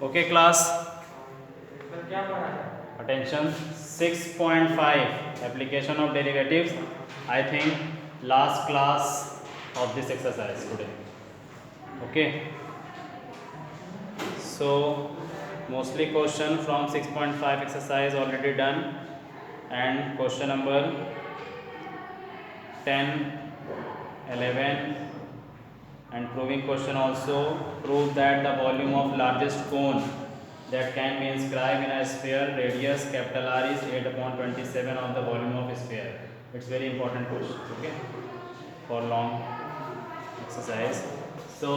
Okay class, attention. 6.5 application of derivatives. I think last class of this exercise today. Okay, so mostly question from 6.5 exercise already done, and question number 10, 11 and proving question also. Prove that the volume of largest cone that can be inscribed in a sphere radius capital R is 8/27 of the volume of sphere. It's very important question, okay, for long exercise. So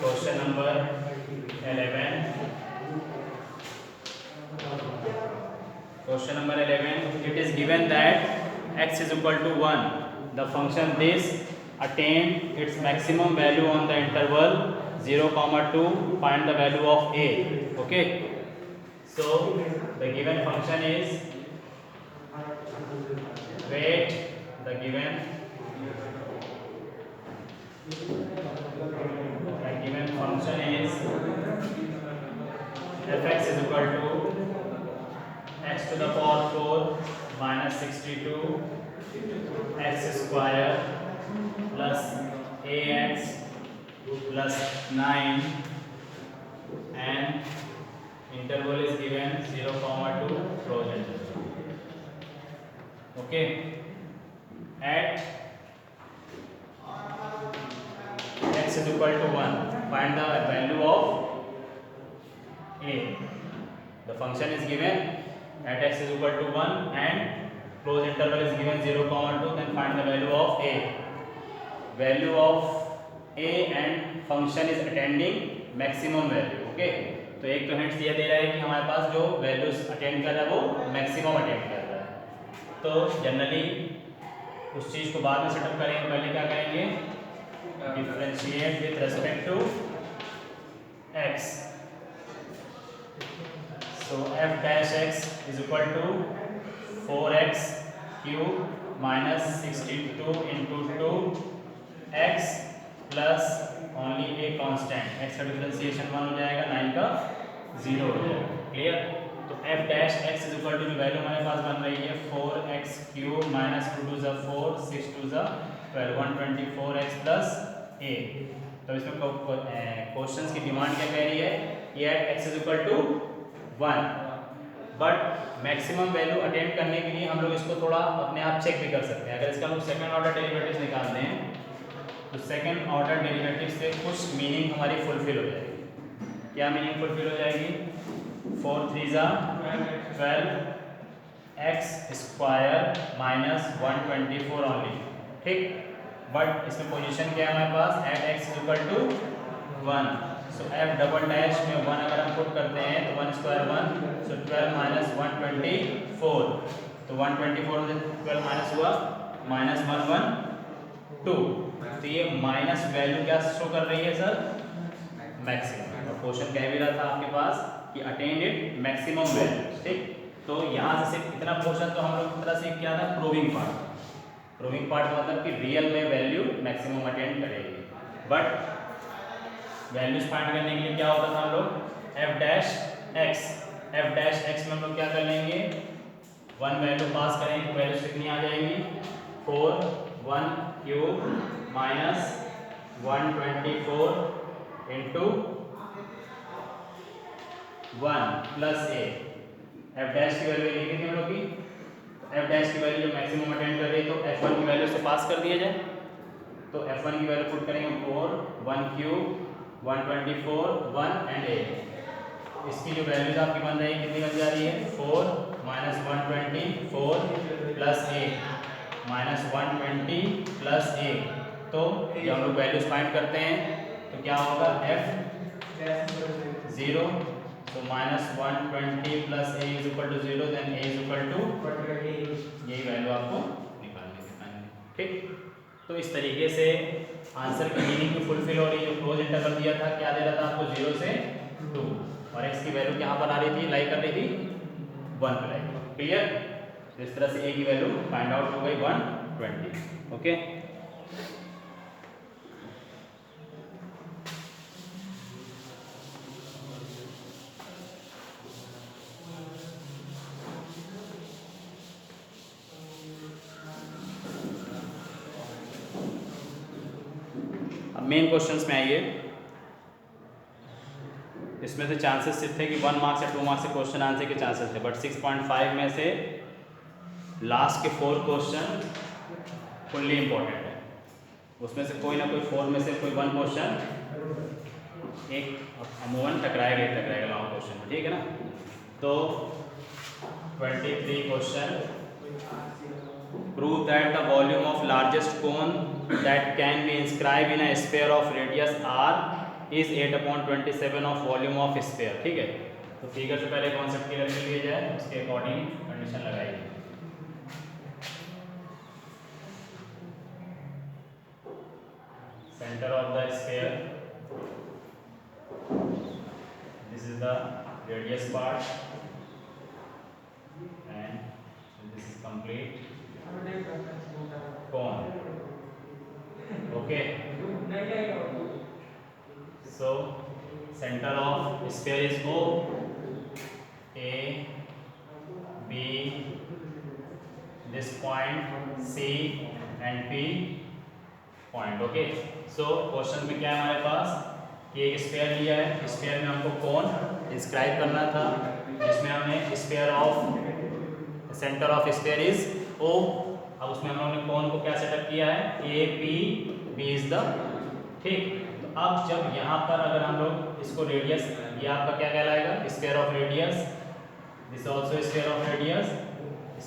question number 11. Question number 11. It is given that x is equal to 1. The function this attained its maximum value on the interval 0, 2. Find the value of a. Okay. So the given function is, wait, the given function is fx is equal to x to the power 4 minus 62 x square plus ax plus 9, and interval is given 0, 2 close interval. Okay, at x is equal to 1, find the value of a. The function is given at x is equal to 1 and close interval is given 0, 2. Then find the value of a. Value of a and function is attending maximum value. Okay, तो एक तो hints ये दे रहा है कि हमारे पास जो values attend कर रहा है वो मैक्सिमम अटेंड कर रहा है. तो जनरली उस चीज़ को बाद में सेटअप करेंगे. पहले क्या करेंगे, differentiate with respect to x. So f dash x is equal to 4x cube minus 62 into 2x plus only a constant. x का डिफरेंशिएशन 1 हो जाएगा, 9 का 0 हो जाएगा. क्लियर. तो f dash x is equal to जो वैल्यू हमारे पास बन रही है 4x cube minus 2 to the 4 6 to the 12 124x plus a. तो इसमें क्वेश्चंस की डिमांड क्या कह रही है कि at x is equal to 1, but maximum value attempt करने के लिए हम लोग इसको थोड़ा अपने आप चेक भी कर सकते हैं. अगर इसका हम लोग सेकंड ऑर्डर डेरिवेटिव्स निकालते हैं तो सेकंड ऑर्डर डेरिवेटिव से कुछ मीनिंग हमारी फुलफिल हो जाएगी. क्या मीनिंग फुलफिल हो जाएगी? 4 3 12 x स्क्वायर माइनस 124 ओनली. ठीक, बट इसमें पोजीशन क्या है हमारे पास? At x is equal to 1. So f double dash में 1 अगर हम पुट करते हैं तो 1 स्क्वायर 1, सो 12 माइनस 124. तो 124 में 12 माइनस हुआ माइनस 112. तो ये माइनस वैल्यू क्या शो कर रही है सर? मैक्सिमम. और क्वेश्चन कह भी रहा था आपके पास कि अटेंड इट मैक्सिमम वैल्यू. ठीक, तो यहाँ से सिर्फ इतना पोर्शन तो हम लोग की तरह से क्या था? Proving part. प्रूविंग पार्ट मतलब कि रियल में वैल्यू मैक्सिमम अटेंड करेगी. बट वैल्यूज फाइंड करने के लिए क्या होता था हम लोग? एफ डैश एक्स में हम लोग क्या कर लेंगे? 1 वैल्यू पास करेंगे, वैल्यूज कितनी आ जाएंगी? 4 1 क्यूब माइनस 124 इंटू 1 प्लस ए. एफ डैश की वैल्यू लिखी थी हम लोग की. एफ डैश की वैल्यू जब मैक्सिमम अटेंड कर रही है तो f1 की वैल्यू से पास कर दिया जाए. तो f1 की वैल्यू पुट करेंगे 4 1 क्यूब 124 1 एंड a. इसकी जो वैल्यूज आपकी बन रही है कितनी बन जा रही है? 4 minus 124 plus a minus 120 plus a. तो जब हम लोग वैल्यूज फाइंड करते हैं तो क्या होगा? f 0, तो minus 120 plus a is equal to 0, then a is equal to, यही वैल्यू आपको निकालनी. ठीक, तो इस तरीके से आंसर की मीनिंग भी फुलफिल हो रही है. जो क्लोज इंटरवल दिया था क्या दे रहा था आपको? 0 से 2, और x की वैल्यू यहाँ पर आ रही थी, लाई कर रही थी 1 पे लाई. क्लियर. इस तरह से a की वैल्यू फाइंड आउट हो गई 120. ओके, अब मेन क्वेश्चंस में आइए। इसमें से चांसेस थे कि 1 मार्क्स या 2 मार्क्स से क्वेश्चन आंसर के चांसेस थे, बट 6.5 में से लास्ट के 4 क्वेश्चन फुल्ली इंपॉर्टेंट है। उसमें से कोई ना कोई 4 में से कोई 1 क्वेश्चन एक अमूमन टकराएगा लॉन्ग क्वेश्चन में, ठीक है ना। तो 23 question, prove that the volume of largest cone that can be inscribed in a sphere of radius r is 8/27 of volume of sphere, ठीक है। तो फिगर से पहले कॉन्सेप्ट क्लियर कर लिया जाए, उसके अकॉर्डिंग कंडीशन लगाइए। Centre of the sphere, this is the radius part and this is complete cone, okay। So center of sphere is O, A, B, this point C and P point, okay। So question में क्या है हमारे पास कि एक sphere लिया है, sphere में हमको कोन इंस्क्राइब करना था, जिसमें हमने sphere of centre of sphere is O। अब उसमें हम लोगों ने कोन को क्या सेटअप किया है, A P B is the, ठीक। तो अब जब यहाँ पर अगर हम लोग इसको रेडियस, ये आपका क्या कहलाएगा, sphere of radius, this also sphere of radius,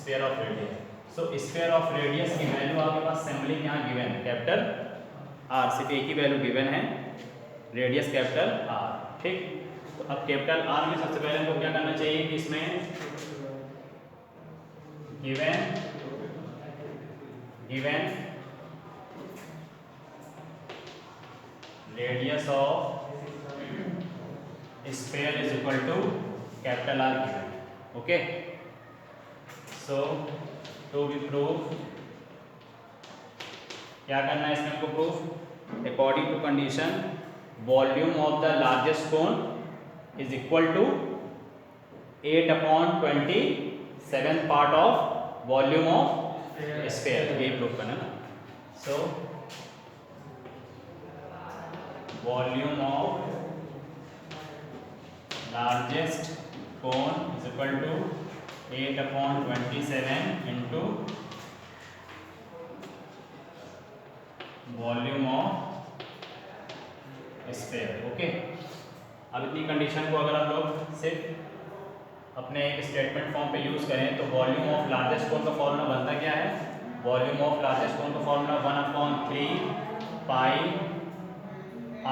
sphere of radius. So sphere of radius की वैल्यू आपके पास सिंबलिक यहाँ गिवन है, कैपिटल R, सिर्फ एक ही वैल्यू गिवन है, रेडियस कैपिटल R, ठीक। तो अब कैपिटल R में सबसे पहले हमको क्या करना चाहिए कि इसमें given radius of sphere is equal to capital R given, okay। So to be proof, क्या करना है इसमें हमको proof, according to condition volume of the largest cone is equal to 8/27 part of volume of sphere, ये proof करना ना। So volume of largest cone is equal to 8/27 into volume of sphere, okay. अब इतनी condition को अगर आप लोग सिर्फ अपने एक स्टेटमेंट फॉर्म पे यूज करें तो वॉल्यूम ऑफ लार्जेस्ट कोन का फॉर्मूला बनता क्या है, वॉल्यूम ऑफ लार्जेस्ट कोन का formula 1/3 pi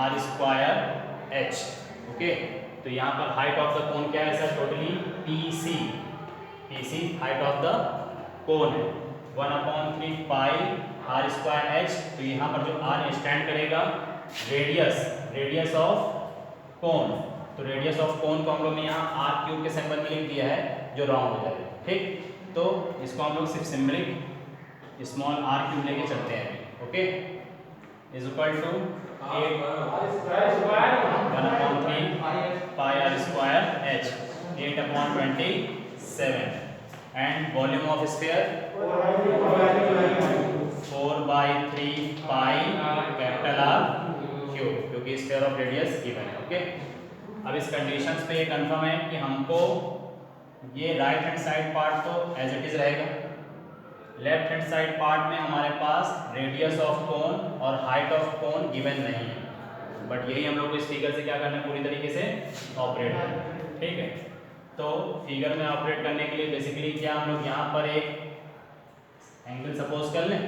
r square h, okay. तो यहाँ पर हाइट ऑफ द कोन क्या है sir, totally PC height of the cone है, 1/3 पाई r स्क्वायर h। तो यहाँ पर जो r स्टैंड करेगा रेडियस ऑफ कोन, तो रेडियस ऑफ कोन को हम लोग ने यहाँ r³ के सिंबल में लिख दिया है, जो राउंड हो जाएगा, ठीक। तो इसको हम लोग सिर्फ सिंबलिक स्मॉल r³ लेके चलते हैं, okay. Is equal to 1/3 pi r square h, 8/27 and volume of sphere 4/3 pi capital R³, क्योंकि स्फीयर ऑफ रेडियस गिवन है, ओके। अब इस कंडीशंस पे ये कंफर्म है कि हमको ये राइट हैंड साइड पार्ट तो एज इट इज रहेगा, लेफ्ट हैंड साइड पार्ट में हमारे पास रेडियस ऑफ कोन और हाइट ऑफ कोन गिवन नहीं है, बट यही हम लोग को इस फिगर से क्या करना है, पूरी तरीके से ऑपरेट करना है, ठीक है। तो फिगर में ऑपरेट करने के लिए बेसिकली क्या हम लोग यहाँ पर एक एंगल सपोज कर लें,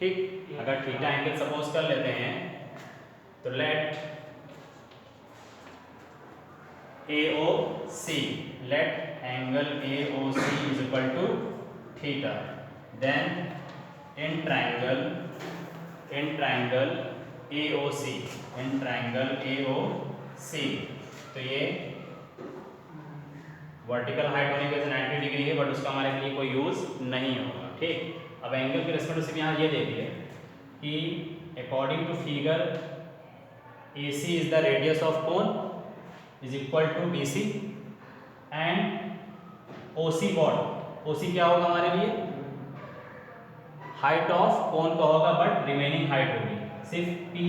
ठीक। अगर थीटा एंगल सपोज कर लेते हैं तो late AOC, let angle AOC is equal to theta, then in triangle AOC, तो ये वर्टिकल हाइट होने की वजह से 90 डिग्री है, बट उसका हमारे लिए कोई यूज नहीं होगा, ठीक। अब एंगल के रेस्पेक्ट से यहाँ ये देखिए कि according to figure AC is the radius of cone is equal to BC and OC what? OC क्या होगा हमारे लिए, हाइट ऑफ कोन का होगा, बट रिमेनिंग हाइट होगी, सिर्फ पी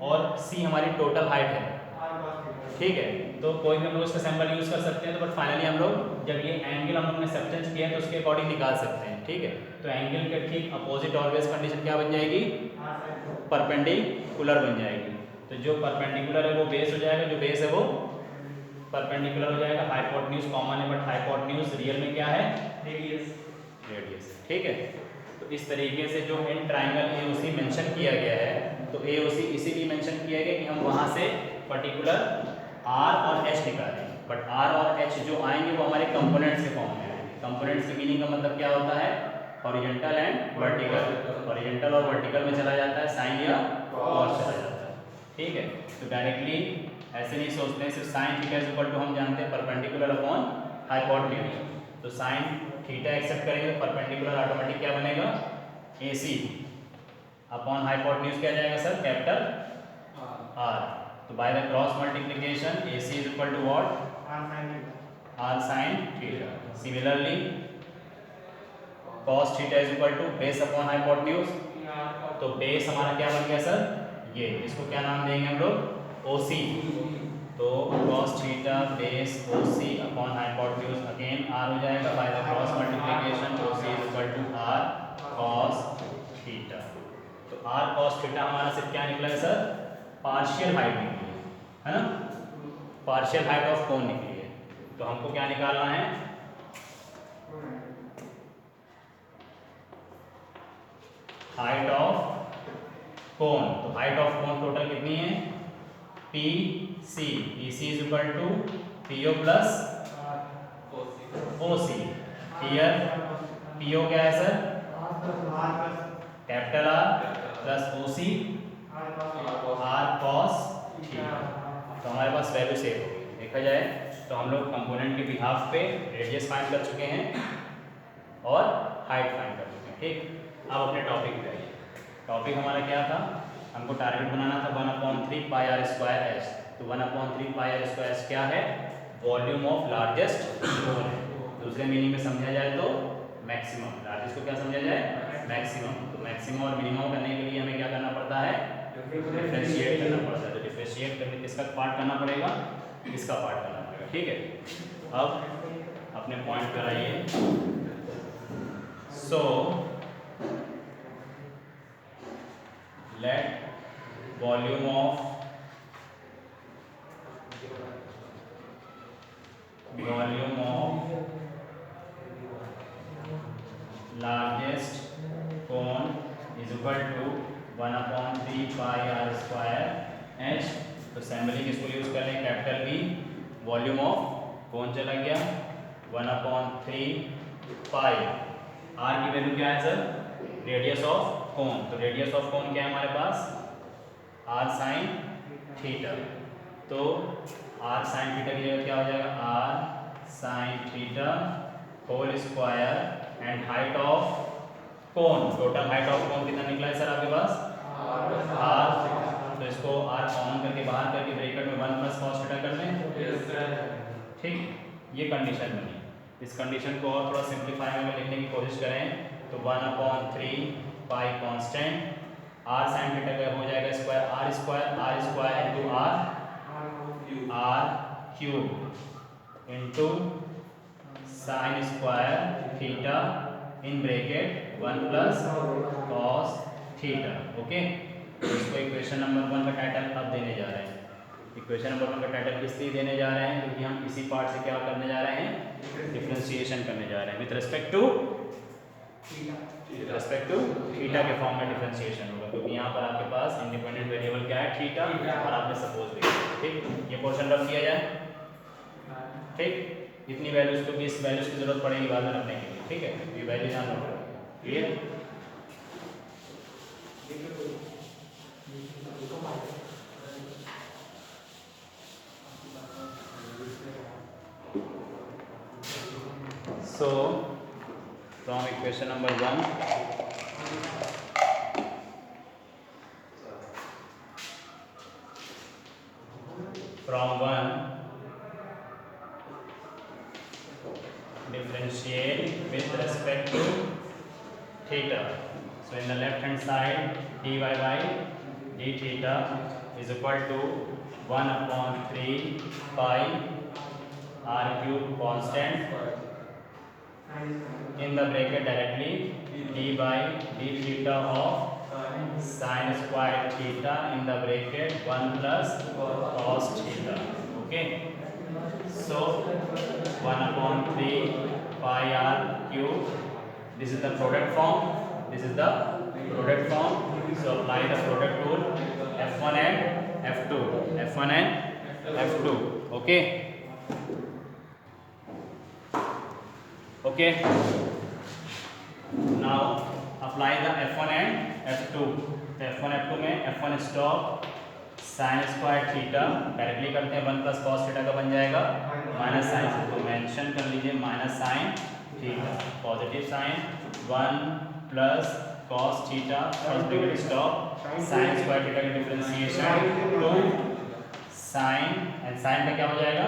और सी हमारी टोटल हाइट है, ठीक है। तो कोई भी हम लोग इसका सैंपल यूज कर सकते हैं, तो बट फाइनली हम लोग जब ये एंगल हम लोग ने सब्सटेंस किया है तो उसके अकॉर्डिंग निकाल सकते हैं, ठीक है। तो एंगल के ठीक अपोजिट ऑलवेज कंडीशन क्या बन जाएगी, परपेंडिकुलर बन जाएगी। तो जो परपेंडिकुलर है वो बेस हो जाएगा, जो बेस है वो परपेंडिकुलर हो जाएगा। हाइपोटेन्यूज कॉमन है बट हाइपोटेन्यूज रियल में क्या है, रेडियस, ठीक है। तो इस तरीके से जो इन ट्राइंगल AOC मेंशन किया गया है, तो AOC इसीलिए मेंशन किया गया कि हम वहां से पर्टिकुलर R और H निकालें, बट R और H जो आएंगे वो हमारे कंपोनेंट्स के फॉर्म में आएंगे। कंपोनेंट्स की मीनिंग का मतलब क्या होता है, हॉरिजॉन्टल एंड वर्टिकल। हॉरिजॉन्टल और वर्टिकल में चला जाता है साइन या कॉस चला जाता है, ठीक है। तो डायरेक्टली ऐसे नहीं सोचते हैं, सिर्फ sine theta is equal to हम जानते हैं परपेंडिकुलर अपॉन हाइपोटेन्यूज। तो साइन थीटा एक्सेप्ट करेंगे तो परपेंडिकुलर ऑटोमेटिक क्या बनेगा, AC अपॉन हाइपोटेन्यूज क्या जाएगा सर, कैपिटल R। तो by the cross multiplication AC is equal to what, R sin theta. Similarly cos theta is equal to base upon hypotenuse. तो base हमारा क्या बन गया सर, ये, इसको क्या नाम देंगे हम लोग, OC। तो cos theta base OC upon hypotenuse again R हो जाएगा by the cross multiplication OC is equal to R cos theta. तो R cos थीटा हमारा सिर्फ क्या निकला है सर, पार्शियल हाइट निकली है ना, पार्शियल हाइट ऑफ कोन निकली है। तो हमको क्या निकालना है, हाइट ऑफ कोन। तो हाइट ऑफ कोन टोटल कितनी है, PC। PC is equal to PO plus OC। Here PO क्या है sir, capital R plus OC R cos theta. तो हमारे पास वैल्यू सेव हो गई। देखा जाए तो हम लोग कंपोनेंट के बिहाफ पे रेडियस फाइंड कर चुके हैं और हाइट फाइंड कर चुके हैं, ठीक। अब अपने टॉपिक पे आइए। टॉपिक हमारा क्या था, हमको टारगेट बनाना था 1/3 पाई r स्क्वायर h। तो 1/3 पाई r स्क्वायर h क्या है, वॉल्यूम ऑफ लार्जेस्ट कोन है। दूसरे मीनिंग में समझा जाए तो मैक्सिमम, लार्जेस्ट को क्या समझा जाए, मैक्सिमम। तो मैक्सिमम और मिनिमम करने के लिए हमें क्या करना पड़ता है, डिफरेंशिएट करना पड़ता है। तो डिफरेंशिएट करने किसका पार्ट करना पड़ेगा, इसका पार्ट करना पड़ेगा, ठीक है। अब अपने पॉइंट पर आइए। So let volume of largest cone is equal to 1/3 pi r square h। तो सैम्पलिंग इसको यूज कर लें, capital B। Volume of cone चला गया 1/3 पाई, r की वैल्यू क्या है सर, रेडियस ऑफ कोन। तो रेडियस ऑफ कोन क्या है हमारे पास, r sin थीटा। तो r sin थीटा की जगह क्या हो जाएगा, r sin theta whole square and height of cone, total height of cone कितना निकला है सर आपके पास, r। तो इसको r कॉमन करके बाहर करके ब्रैकेट में 1 प्लस cos थीटा कर लें, ठीक। ये कंडीशन बनी। इस कंडीशन को और थोड़ा सिंप्लीफाई में लिखने की कोशिश करें तो 1/3 पाई कांस्टेंट r sin थीटा का हो जाएगा square r square into r cube into sin square theta in bracket 1 plus cos theta, okay. तो इसको इक्वेशन नंबर 1 का टाइटल अब देने जा रहे हैं। इक्वेशन नंबर 1 का टाइटल किस लिए देने जा रहे हैं, क्योंकि हम इसी पार्ट से क्या करने जा रहे हैं, डिफरेंशिएशन करने जा रहे हैं विद रिस्पेक्ट टू थीटा के फॉर्म में डिफरेंशिएशन होगा, क्योंकि यहाँ पर आपके पास इंडिपेंडेंट वेरिएबल क्या है, थीटा, और आपने सपोज लिया, ठीक। ये पोर्शन रख दिया जाए, ठीक। इतनी वैल्यूज को, इस वैल्यूज की जरूरत पड़ेगी बाद में रखने के लिए, ठीक है। ये वैल्यू ध्यान रखो, clear. So from equation number 1 differentiate with respect to theta. So in the left hand side dy by d theta is equal to 1/3 pi r cube constant in the bracket directly d by d theta of sin square theta in the bracket 1 plus cos theta. Okay, so 1/3 pi r cube, this is the product form, this is the product form, so apply the product rule, f1 and f2, f1 and f2. Okay, okay, now apply the f1 and f2. तो f1 f2 में f1 stock sine square theta directly करते हैं 1 plus cos theta का बन जाएगा minus sign, तो mention कर लीजिए minus sine theta, positive sine 1 plus cos theta first bracket stock sine square theta का डिफरेंशिएशन 2 साइन, एंड साइन का क्या हो जाएगा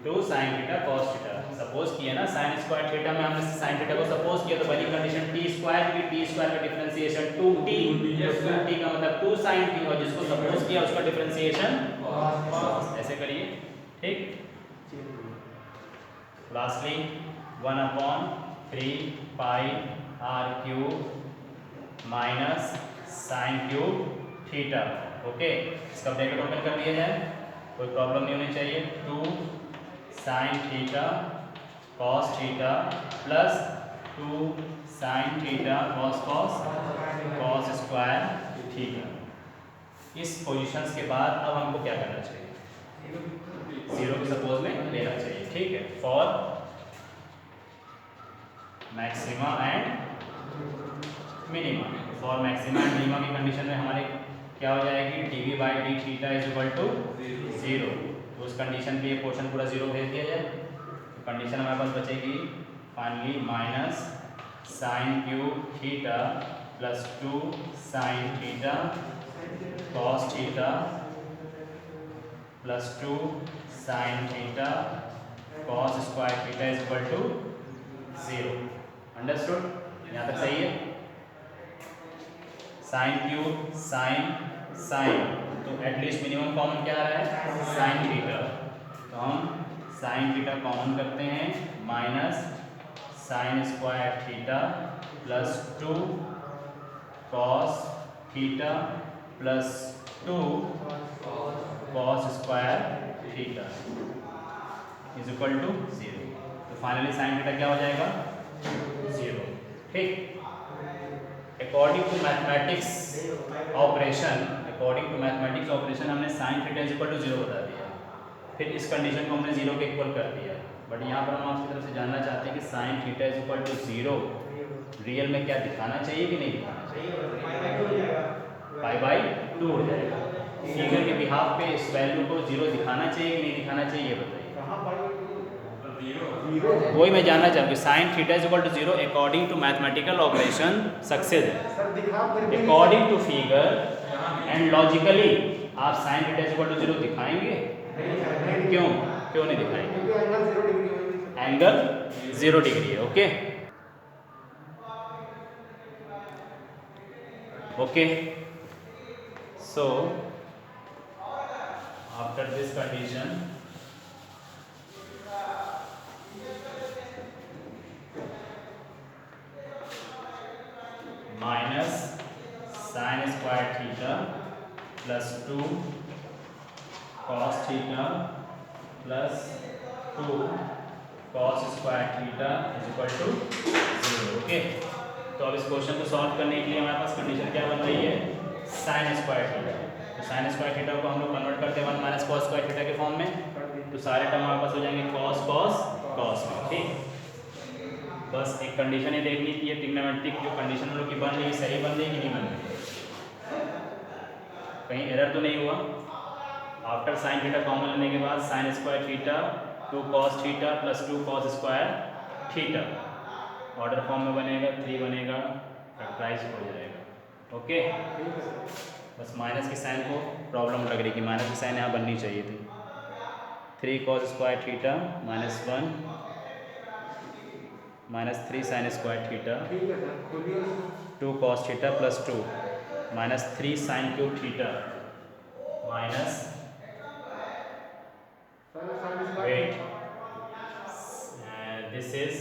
2 sine theta cos theta. Suppose किया ना साइन स्क्वायर थीटा में हमने साइन थीटा को सपोज किया तो बनी कंडीशन टी स्क्वायर की, टी स्क्वायर का डिफरेंशिएशन 2t, तो 2t का मतलब 2 sin t, और जिसको सपोज किया उसका डिफरेंशिएशन cos, ऐसे करिए। ठीक, lastly 1/3 pi r cube minus sine cube theta. Okay, इसका ब्रैकेट ओपन कर दिया जाए, कोई प्रॉब्लम नहीं होनी चाहिए। 2 sine theta cos theta plus 2 sine theta cos cos square theta. इस पोजीशंस के बाद अब हमको क्या करना चाहिए, जीरो की सपोज में लेना चाहिए। ठीक है, for maxima and minima, for maxima and minima की कंडीशन में हमारे क्या हो जाएगी, dv by d theta is equal to 0। तो उस कंडीशन पे ये पोर्शन पूरा 0 भेज दिया जाए, तो कंडीशन हमारे पास बचेगी finally minus sine cube theta plus 2 sine theta cos theta plus 2 sine theta cos square theta is equal to 0। Understood, यहाँ तक सही है। साइन क्यूब साइन साइन, तो एटलीस्ट मिनिमम कॉमन क्या आ रहा है, साइन थीटा, तो हम साइन थीटा कॉमन करते हैं, minus sine square theta plus 2 cos theta plus 2 cos square theta is equal to 0। तो फाइनली साइन थीटा क्या हो जाएगा, 0। ठीक, according to mathematics operation, according to mathematics operation हमने sine theta is equal to 0 बता दिया, फिर इस कंडीशन को हमने 0 के इक्वल कर दिया। बट यहाँ पर हम आपकी तरफ से जानना चाहते हैं कि sine theta is equal to 0 real में क्या दिखाना चाहिए कि नहीं दिखाना चाहिए, पाई बाई 2 हो जाएगा। फिगर के बिहाफ पे इस वैल्यू को 0 दिखाना चाहिए कि नहीं दिखाना चाहिए, ये बताइए। वही मैं जानना चाहूँगी, sine theta is equal to 0 according to mathematical operation success है, according to figure and logically आप sine theta is equal to 0 दिखाएंगे, क्यों क्यों नहीं दिखाएंगे, एंगल 0 डिग्री है। Okay okay, so after this condition minus sine square theta plus 2 cos theta plus 2 cos square theta is equal to 0। Okay, तो अब इस क्वेश्चन को सॉल्व करने के लिए हमारे पास कंडीशन क्या बन रही है, साइन स्क्वायर थीटा। तो साइन स्क्वायर थीटा को हम लोग कन्वर्ट करते हैं 1 माइनस कॉस स्क्वायर थीटा के फॉर्म में, तो सारे टर्म हमारे पास हो जाएंगे कॉस कॉस कॉस में। ठीक, बस एक कंडीशन ही देखनी थी, ये ट्रिग्नोमेट्रिक जो कंडीशन हम लोग की बन रही है सही बन रही है कि नहीं बन रही, कहीं एरर तो नहीं हुआ। आफ्टर साइन थीटा कॉमन लेने के बाद sign square theta 2 cos theta plus 2 cos square theta order form में बनेगा, 3 बनेगा, फैक्टराइज हो जाएगा। ओके, बस माइनस की साइन को प्रॉब्लम लग रही कि माइनस की साइन यहाँ बननी चाहिए थी। 3 cos square theta minus 1 minus 3 sine square theta ठीक है सर, खोलिए उसको। 2 cos theta plus 2 minus 3 sine cube theta minus sir sine square wait theta. This is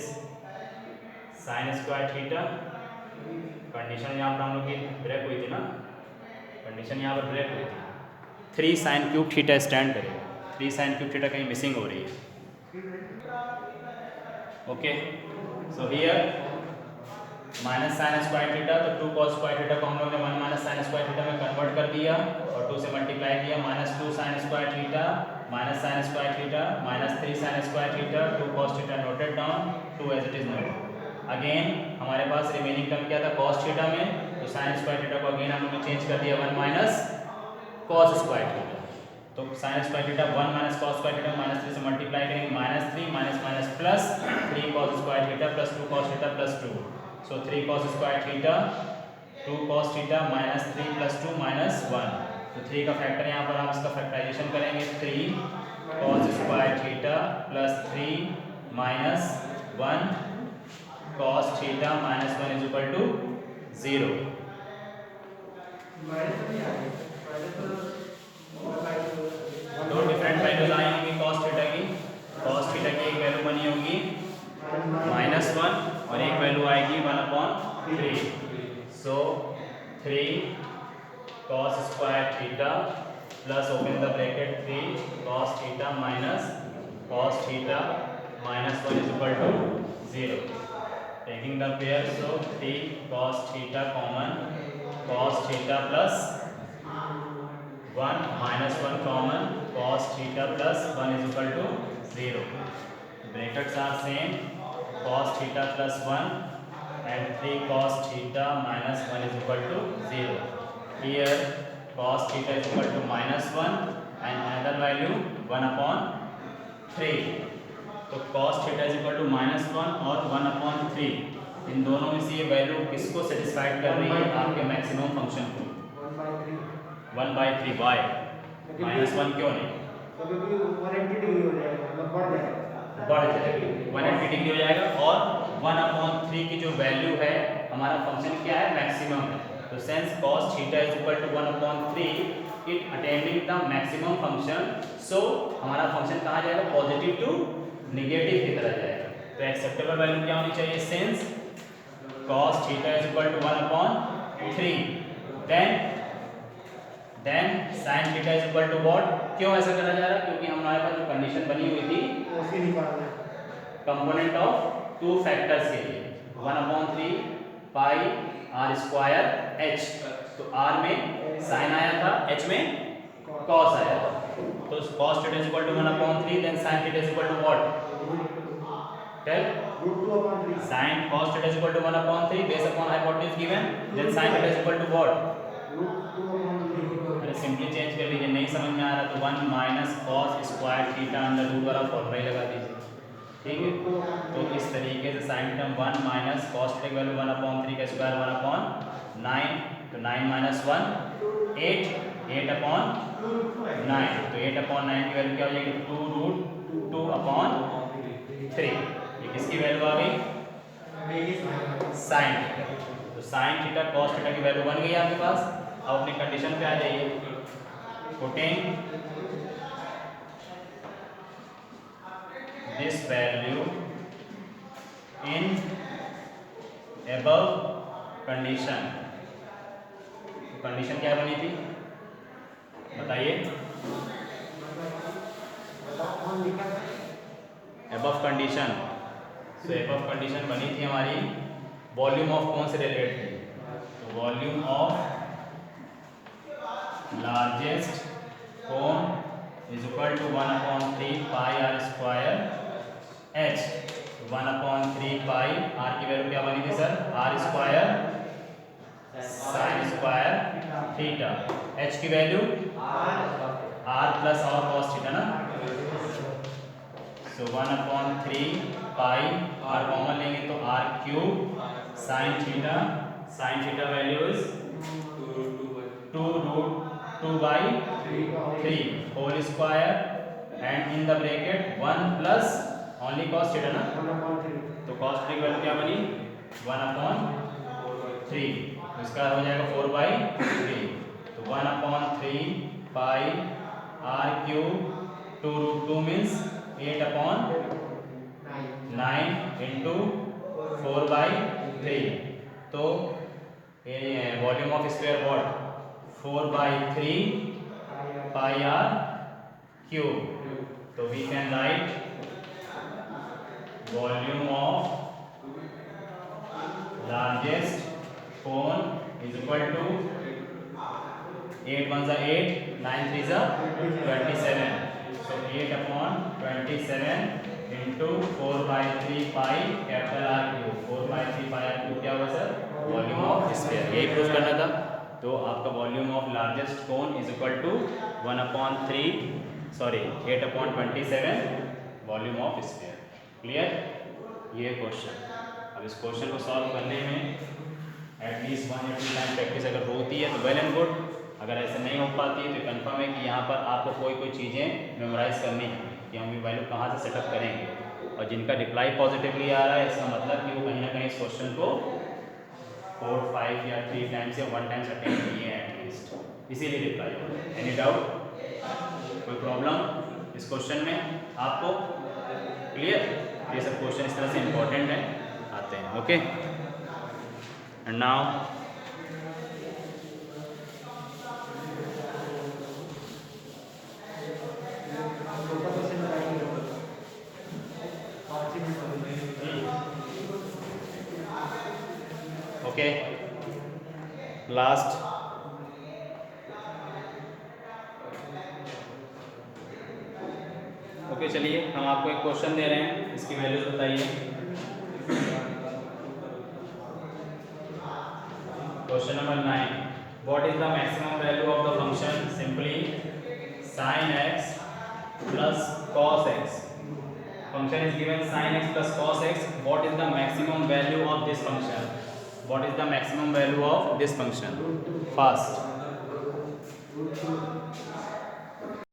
sine square theta. Condition यहाँ पर हम लोग की ब्रेक हुई थी ना, कंडीशन यहाँ पर ब्रेक हुई थी। 3 साइन क्यूब थीटा स्टैंड करेगा, 3 साइन क्यूब थीटा कहीं मिसिंग हो रही है। Okay, so here minus sine square theta, तो 2 कॉस स्क्वायर थीटा को हम लोग ने 1 माइनस साइन स्क्वायर थीटा में कन्वर्ट कर दिया और 2 से मल्टीप्लाई किया। Minus 2 sine square theta minus sine square theta minus 3 sine square theta 2 cos theta noted down, 2 as it is noted. Again हमारे पास रिमेनिंग टर्म क्या था कॉस थीटा में, तो साइन स्क्वायर थीटा को अगेन हम लोग ने चेंज कर दिया 1 माइनस कॉस स्क्वायर थीटा। तो sign square theta 1 minus cos square theta minus 3 से मल्टीप्लाई करेंगे, minus 3 minus minus plus 3 cos square theta plus 2 cos theta plus 2। सो 3 cos square theta 2 cos theta minus 3 plus 2 minus 1। तो 3 का factor यहाँ पर आप इसका factorisation करेंगे, 3 cos square theta plus 3 minus 1 cos theta minus 1 is equal to 0। दो different values आई होंगी cos थीटा की। cos थीटा की एक वैल्यू बनी होगी -1 और एक वैल्यू आएगी 1/3। So 3 cos square theta plus open the bracket 3 cos theta minus cos theta minus 1 is equal to 0। Taking the pair, so 3 cos theta common cos theta plus 1 minus 1 common cos theta plus 1 is equal to 0। Brackets are same, cos theta plus 1 and 3 cos theta minus 1 is equal to 0. Here cos theta is equal to -1 and another value 1/3. तो cos theta is equal to -1 और 1/3, इन दोनों में से ये value किसको satisfied कर रही है, आपके मैक्सिमम फंक्शन को। 1/3 वाई -1 क्यों नहीं, क्योंकि 180 डिग्री हो जाएगा, मतलब बढ़ जाएगा, बढ़ जाएगी 180 डिग्री हो जाएगा और 1/3 की जो वैल्यू है हमारा फंक्शन क्या है, मैक्सिमम है। तो since cos theta is equal to 1/3 it attending the maximum function, सो हमारा फंक्शन कहाँ जाएगा, पॉजिटिव टू नेगेटिव की तरह जाएगा। तो एक्सेप्टेबल वैल्यू क्या होनी चाहिए, since cos theta is equal to 1/3 then sin theta is equal to what. क्यों ऐसा करा जा रहा है, क्योंकि हमारे पास जो कंडीशन बनी हुई थी उसी निकालना है कंपोनेंट ऑफ 2 फैक्टर्स के लिए 1/3 पाई r स्क्वायर h। तो r में sin आया था, h में cos आया था। तो cos theta is equal to 1/3 then sin theta is equal to what, tell. √2/3 sin cos theta is equal to 1/3 based upon hypotenuse given, then sin theta is equal to what, √2/3 simply change कर लीजिए, नहीं समझ में आ रहा तो 1 minus cos square theta under root वाला formula ही लगा दीजिए, ठीक है। तो इस तरीके से साइन टर्म 1 माइनस cos की वैल्यू 1/3 का स्क्वायर 1/9, तो 9 माइनस 1 8/9, तो 8/9 की वैल्यू क्या हो जाएगी, 2√2/3। ये किसकी वैल्यू आ गई, साइन थीटा। तो साइन थीटा cos थीटा की वैल्यू बन गई आपके पास। अब अपनी कंडीशन पे आ जाइए, putting this value in above condition. तो कंडीशन क्या बनी थी बताइए, अबव कंडीशन। सो अबव कंडीशन बनी थी हमारी वॉल्यूम ऑफ कौन से रिलेटेड थी, तो volume of largest cone is equal to 1/3 pi r square h। 1/3 pi r की वैल्यू क्या बनी थी sir, r square sine square theta, h की वैल्यू r प्लस और cos थीटा ना। सो 1/3 पाई r कॉमन लेंगे तो r cube sine theta value is 2√2/3 whole square and in the bracket 1 plus only cos theta ना, 1/3 तो cos 3 की value क्या बनी 1/3, तो इसका हो जाएगा 4/3, तो 1/3 पाई r क्यूब 2√2 मीन्स 8/9 इंटू 4/3, तो volume of square what 4/3 pi r cube, तो we can write volume of largest cone is equal to 8 1 जा 8 9 3 जा 27, so 8/27 into 4/3 pi capital R cube, 4/3 pi R cube क्या हुआ सर वॉल्यूम ऑफ स्फीयर, यही prove करना था। तो आपका volume of largest cone is equal to 8/27 volume of sphere. Clear, ये क्वेश्चन। अब इस क्वेश्चन को सॉल्व करने में एटलीस्ट 1 या 2 टाइम प्रैक्टिस अगर होती है तो वेल एंड गुड, अगर ऐसे नहीं हो पाती है तो कंफर्म है कि यहाँ पर आपको कोई चीज़ें मेमोराइज करनी है कि हम वैल्यू कहाँ से सेटअप करेंगे, और जिनका रिप्लाई पॉजिटिवली आ रहा है इसका मतलब कि वो कहीं ना कहीं इस क्वेश्चन को 4 5 या 3 टाइम्स या 1 टाइम्स अटेंड किए हैं एटलीस्ट, इसीलिए रिप्लाई हो रहा है। एनी डाउट, कोई प्रॉब्लम इस क्वेश्चन में आपको? क्लियर, ये सब क्वेश्चन इस तरह से इंपॉर्टेंट है आते हैं। Okay, and now okay last okay चलिए हम आपको एक क्वेश्चन दे रहे हैं, इसकी वैल्यूज बताइए। Question number 9, what is the maximum value of the function simply sin x plus cos x, function is given sin x plus cos x, what is the maximum value of this function, what is the maximum value of this function? Fast,